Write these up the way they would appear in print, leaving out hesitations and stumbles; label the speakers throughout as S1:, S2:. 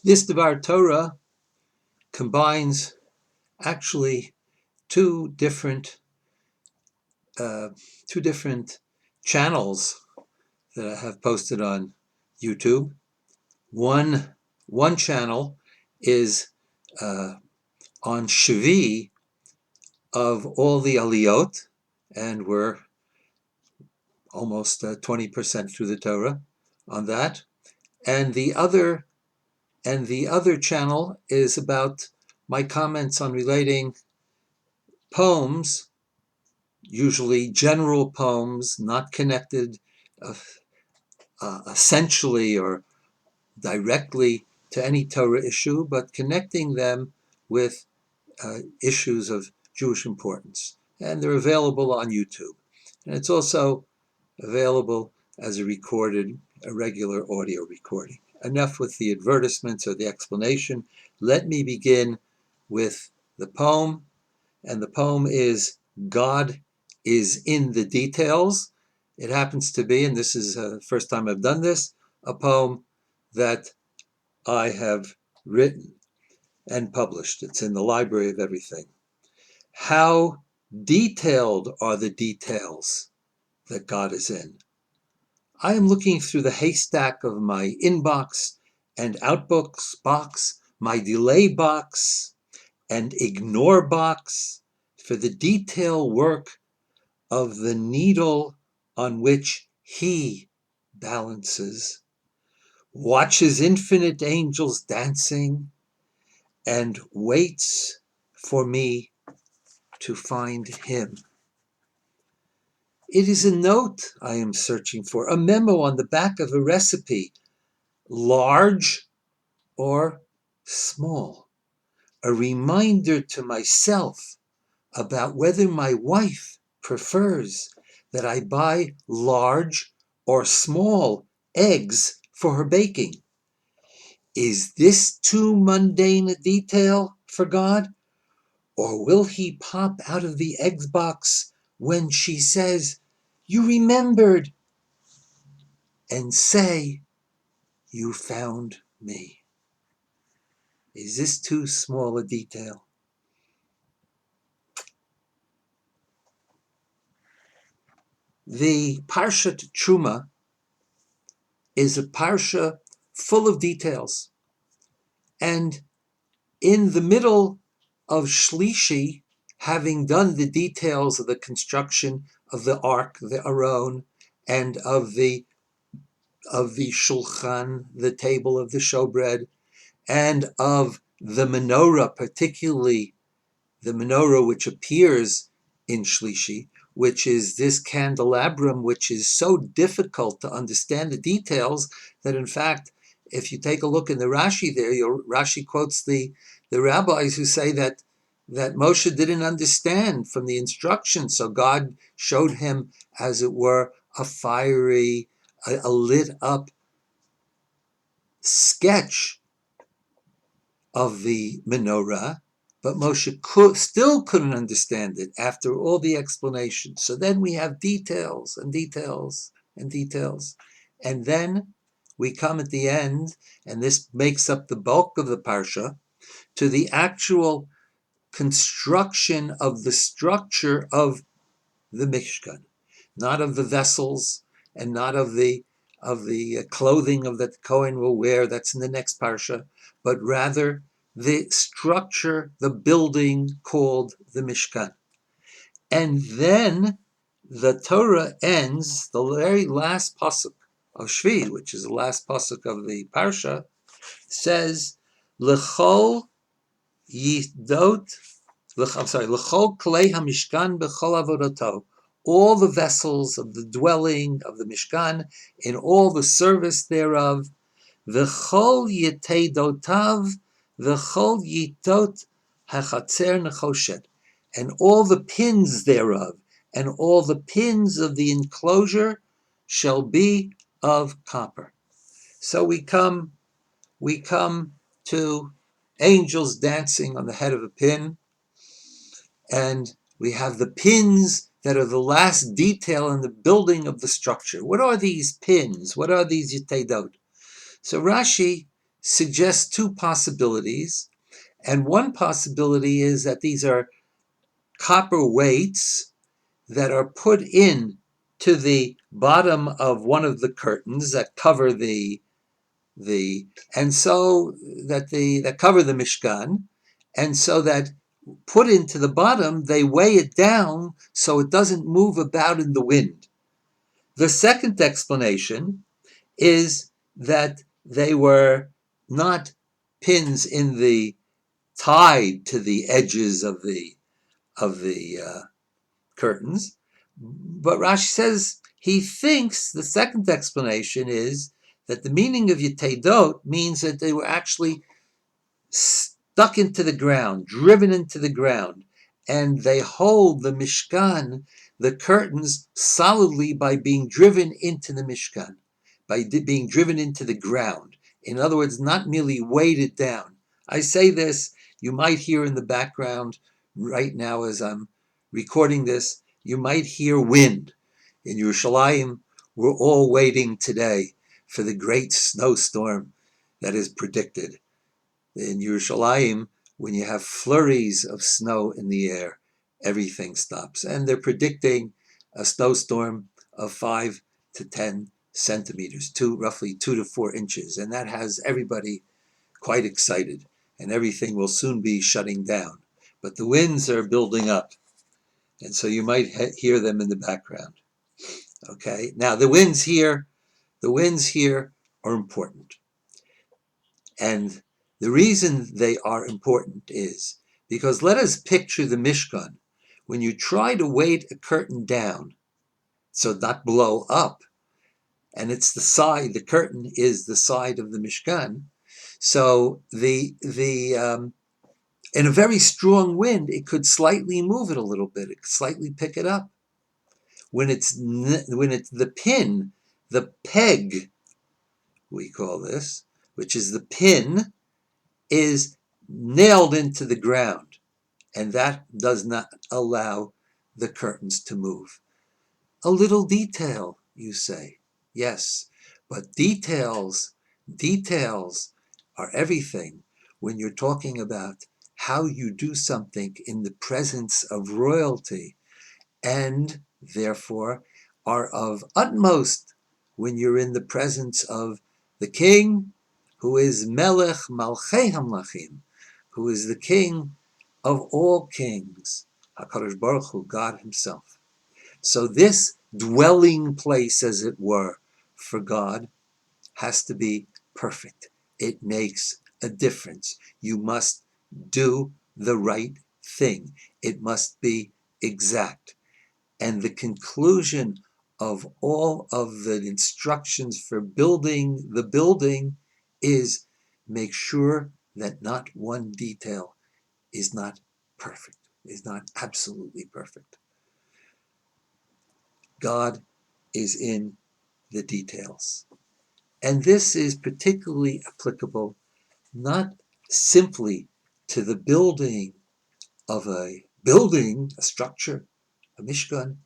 S1: This Devar Torah combines actually two different uh, two different channels that I have posted on YouTube. One channel is uh, on Shvi of all the aliyot, and we're almost 20% through the Torah on that. And the other channel is about my comments on relating poems, usually general poems, not connected essentially or directly to any Torah issue, but connecting them with issues of Jewish importance. And they're available on YouTube. And it's also available as a regular audio recording. Enough with the advertisements or the explanation. Let me begin with the poem. And the poem is God is in the Details. It happens to be, and this is the first time I've done this, a poem that I have written and published. It's in the Library of Everything. How detailed are the details that God is in? I am looking through the haystack of my inbox and outbox box, my delay box and ignore box for the detail work of the needle on which He balances, watches infinite angels dancing, and waits for me to find Him. It is a note I am searching for, a memo on the back of a recipe, large or small, a reminder to myself about whether my wife prefers that I buy large or small eggs for her baking. Is this too mundane a detail for God? Or will He pop out of the eggs box when she says, "You remembered," and say, "You found me"? Is this too small a detail? The Parshat Truma is a parsha full of details. And in the middle of Shlishi, having done the details of the construction of the ark, the Aron, and of the shulchan, the table of the showbread, and of the menorah, particularly the menorah which appears in Shlishi, which is this candelabrum, which is so difficult to understand the details that, in fact, if you take a look in the Rashi there, Rashi quotes the rabbis who say that Moshe didn't understand from the instructions, so God showed him, as it were, a fiery, a lit up sketch of the menorah, but Moshe still couldn't understand it after all the explanations. So then we have details and details and details. And then we come at the end, and this makes up the bulk of the parsha, to the actual construction of the structure of the Mishkan, not of the vessels and not of the clothing of that Kohen will wear. That's in the next parsha, but rather the structure, the building called the Mishkan. And then the Torah ends, the very last pasuk of Shvi, which is the last pasuk of the parsha, says, "L'chol yidot." L'chol klei hamishkan b'chol avodato. All the vessels of the dwelling of the Mishkan, in all the service thereof, v'chol yiteidotav, v'chol yitot hachatzer nechoshet, and all the pins thereof, and all the pins of the enclosure shall be of copper. So we come to angels dancing on the head of a pin, and we have the pins that are the last detail in the building of the structure. What are these pins? What are these yitedot? So Rashi suggests two possibilities. And one possibility is that these are copper weights that are put in to the bottom of one of the curtains that cover the and so that cover the Mishkan, and so that put into the bottom, they weigh it down so it doesn't move about in the wind. The second explanation is that they were not pins in the tied to the edges of the curtains, but Rashi says he thinks the second explanation is that the meaning of Yetedot means that they were actually stuck into the ground, driven into the ground, and they hold the Mishkan, the curtains, solidly by being driven into the Mishkan, by being driven into the ground. In other words, not merely weighted down. I say this, you might hear in the background right now as I'm recording this, you might hear wind. In Yerushalayim, we're all waiting today for the great snowstorm that is predicted. In Yerushalayim, when you have flurries of snow in the air, everything stops. And they're predicting a snowstorm of 5 to 10 centimeters, roughly 2 to 4 inches. And that has everybody quite excited. And everything will soon be shutting down. But the winds are building up. And so you might hear them in the background. Okay, now the winds here are important. And the reason they are important is because let us picture the Mishkan. When you try to weight a curtain down, so not blow up, and it's the curtain is the side of the Mishkan. So in a very strong wind, it could slightly move it a little bit. It could slightly pick it up. When it's the pin, the peg, we call this, which is the pin, is nailed into the ground, and that does not allow the curtains to move. A little detail, you say. Yes, but details are everything when you're talking about how you do something in the presence of royalty, and therefore are of utmost when you're in the presence of the king, who is Melech Malchei Hamlachim, who is the king of all kings, HaKadosh Baruch Hu, God himself. So this dwelling place, as it were, for God has to be perfect. It makes a difference. You must do the right thing. It must be exact. And the conclusion of all of the instructions for building the building is make sure that not one detail is not perfect, is not absolutely perfect. God is in the details. And this is particularly applicable not simply to the building of a structure, a Mishkan,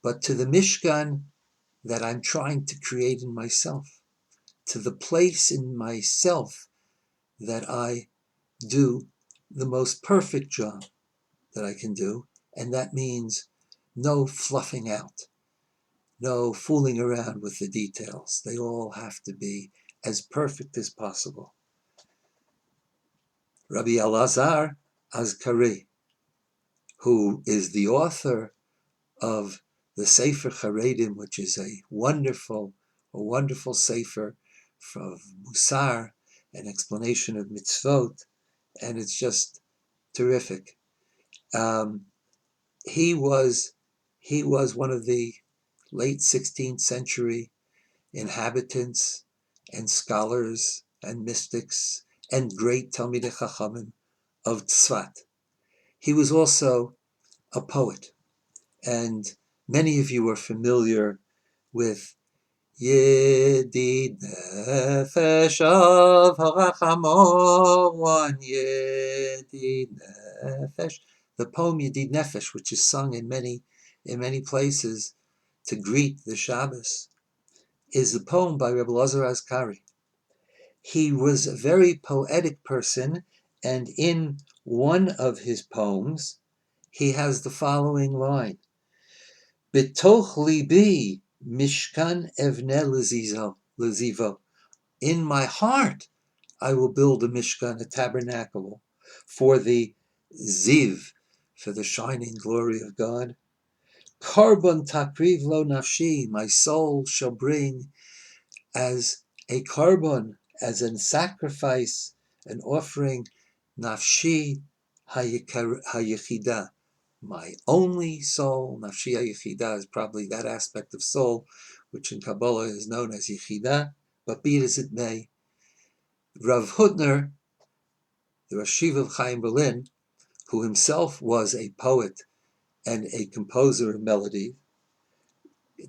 S1: but to the Mishkan that I'm trying to create in myself, to the place in myself that I do the most perfect job that I can do, and that means no fluffing out, no fooling around with the details. They all have to be as perfect as possible. Rabbi Elazar Azkari, who is the author of the Sefer Charedim, which is a wonderful sefer of Musar, an explanation of mitzvot, and it's just terrific. He was one of the late 16th century inhabitants and scholars and mystics and great Talmidei Chachamim of Tzfat. He was also a poet, and many of you are familiar with Yedid Nefesh of Harachamon, Yedid Nefesh. The poem Yedid Nefesh, which is sung in many places to greet the Shabbos, is a poem by Rebbe Elazar Azkari. He was a very poetic person, and in one of his poems, he has the following line: Betoch libi Mishkan Ebner lezivo. In my heart, I will build a Mishkan, a tabernacle, for the Ziv, for the shining glory of God. Korban takriv lo nafshi, my soul shall bring as a korban, as a sacrifice, an offering, nafshi hayechida, my only soul. Nafshi hayechida is probably that aspect of soul, which in Kabbalah is known as yechida, but be it as it may, Rav Hutner, the Rashiv of Chaim Berlin, who himself was a poet and a composer of melody,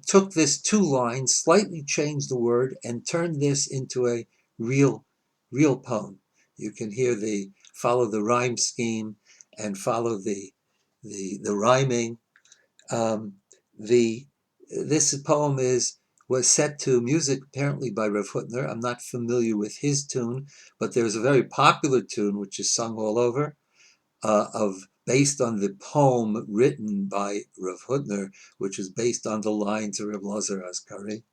S1: took this two lines, slightly changed the word, and turned this into a real poem. You can hear follow the rhyme scheme and follow the rhyming. This poem was set to music apparently by Rav Hutner. I'm not familiar with his tune, but there's a very popular tune which is sung all over, based on the poem written by Rav Hutner, which is based on the lines of Rav Lazar Azkari.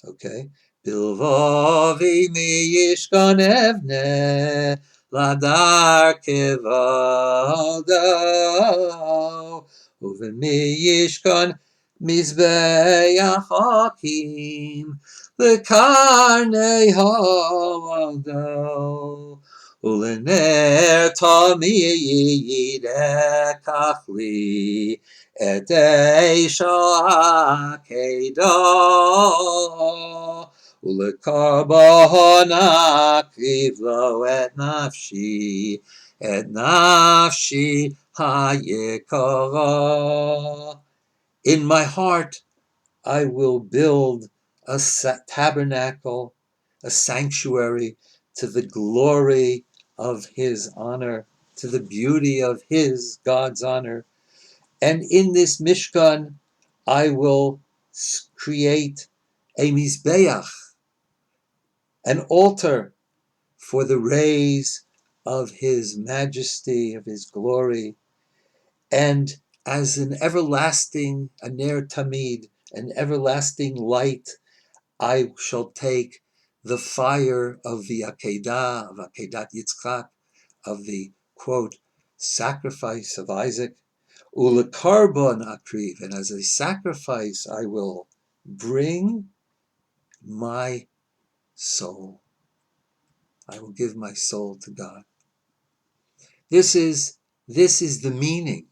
S1: Okay. Bilvavi miyishkan evne ladar kevado uven miyishkan mizbeach hakim lekarnei ha'ado ulener tamid ekachli et eisha kedah ulekarbon akriv lo et nafshi hayekara. In my heart I will build a tabernacle, a sanctuary, to the glory of his honor, to the beauty of his, God's honor. And in this Mishkan, I will create a mizbeach, an altar for the rays of his majesty, of his glory, and as an everlasting, a ner tamid, an everlasting light, I shall take the fire of the Akedah, of Akedat Yitzchak, of the, quote, sacrifice of Isaac, ulekarbon akriv, and as a sacrifice I will bring my soul. I will give my soul to God. This is the meaning.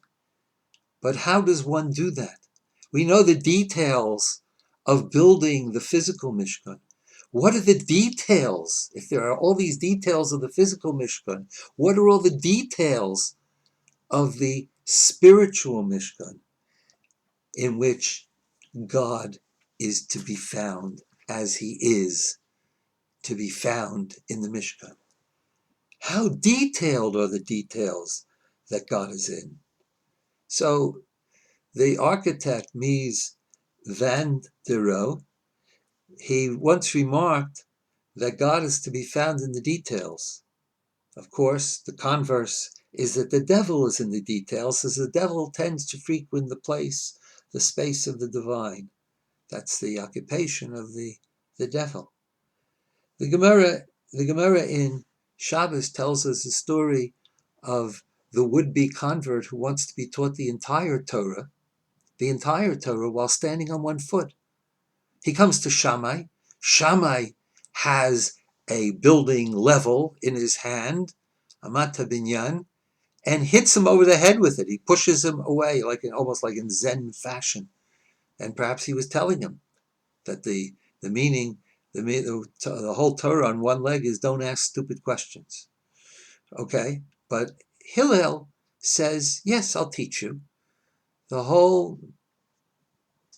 S1: But how does one do that? We know the details of building the physical Mishkan. What are the details? If there are all these details of the physical Mishkan, what are all the details of the spiritual Mishkan in which God is to be found as he is to be found in the Mishkan? How detailed are the details that God is in? So the architect, Mies van der Rohe, he once remarked that God is to be found in the details. Of course, the converse is that the devil is in the details, as the devil tends to frequent the space of the divine. That's the occupation of the devil. The Gemara in Shabbos tells us the story of the would-be convert who wants to be taught the entire Torah, while standing on one foot. He comes to Shammai. Shammai has a building level in his hand, Amat Binyan, and hits him over the head with it. He pushes him away, almost like in Zen fashion. And perhaps he was telling him that the meaning, the whole Torah on one leg is don't ask stupid questions. Okay? But Hillel says, yes, I'll teach you. The whole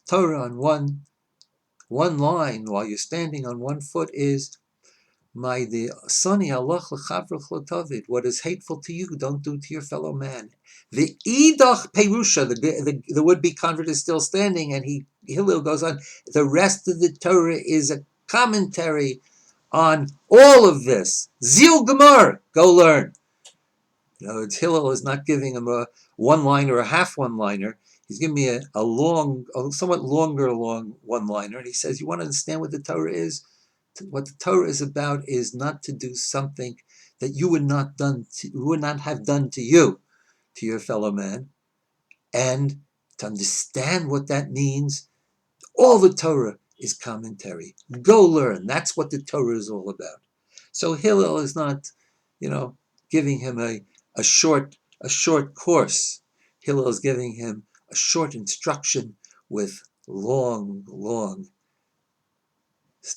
S1: Torah on one line while you're standing on one foot is what is hateful to you, don't do to your fellow man. The idach perusha, the would-be convert is still standing, and Hillel goes on. The rest of the Torah is a commentary on all of this. Zil Gemar, go learn. Hillel is not giving him a one-liner or a half one-liner. He's giving me a somewhat longer long one-liner, and he says, you want to understand what the Torah is? What the Torah is about is not to do something that you would not have done to you, to your fellow man, and to understand what that means. All the Torah is commentary. Go learn. That's what the Torah is all about. So Hillel is not, giving him a short course. Hillel is giving him a short instruction with long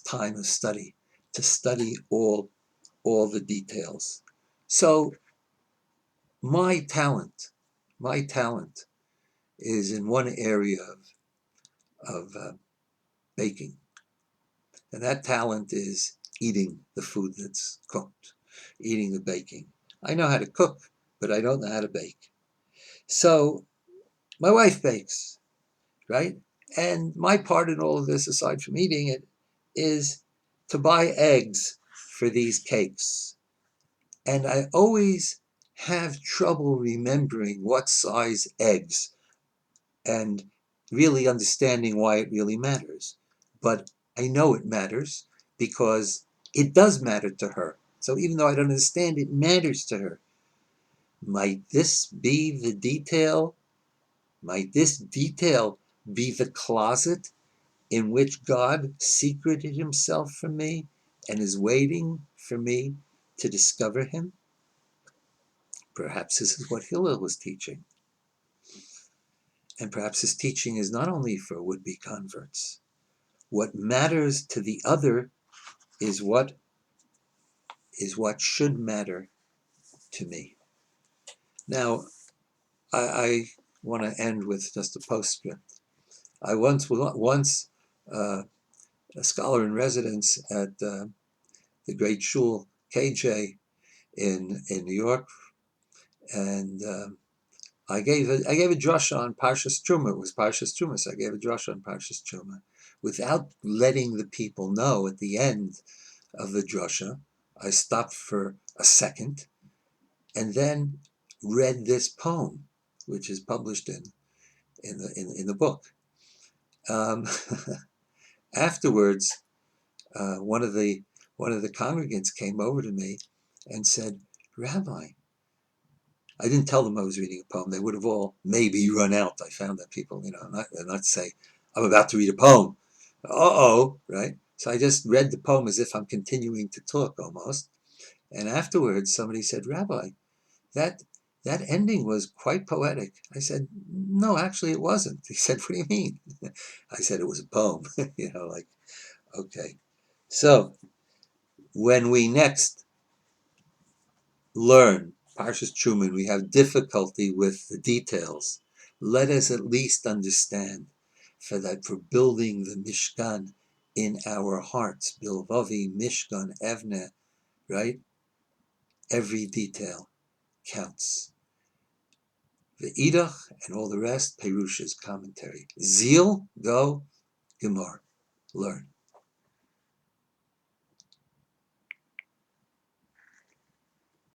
S1: time of study to study all the details. So my talent is in one area of baking, and that talent is eating the food that's cooked, eating the baking. I know how to cook, but I don't know how to bake. So my wife bakes, right? And my part in all of this, aside from eating it, is to buy eggs for these cakes. And I always have trouble remembering what size eggs and really understanding why it really matters. But I know it matters because it does matter to her. So even though I don't understand, it matters to her. Might this be the detail? Might this detail be the closet in which God secreted himself from me and is waiting for me to discover him? Perhaps this is what Hillel was teaching. And perhaps his teaching is not only for would-be converts. What matters to the other is what should matter to me. Now, I want to end with just a postscript. I once a scholar in residence at the great shul KJ in New York, and I gave a drasha on Parshat Truma. It was Parshat Truma, so I gave a drasha on Parshat Truma without letting the people know. At the end of the drasha, I stopped for a second and then read this poem, which is published in the book. Afterwards, one of the congregants came over to me and said, "Rabbi," I didn't tell them I was reading a poem. They would have all maybe run out. I found that people, not say, "I'm about to read a poem." Right? So I just read the poem as if I'm continuing to talk almost. And afterwards, somebody said, "Rabbi, that ending was quite poetic." I said, "No, actually it wasn't." He said, "What do you mean?" I said, "It was a poem." Okay. So when we next learn Parshas Truma, we have difficulty with the details, let us at least understand for building the Mishkan in our hearts, Bilvavi, Mishkan, Ebner, right? Every detail counts. The Idach and all the rest, Perush's commentary. Zeal, go, Gemar, learn.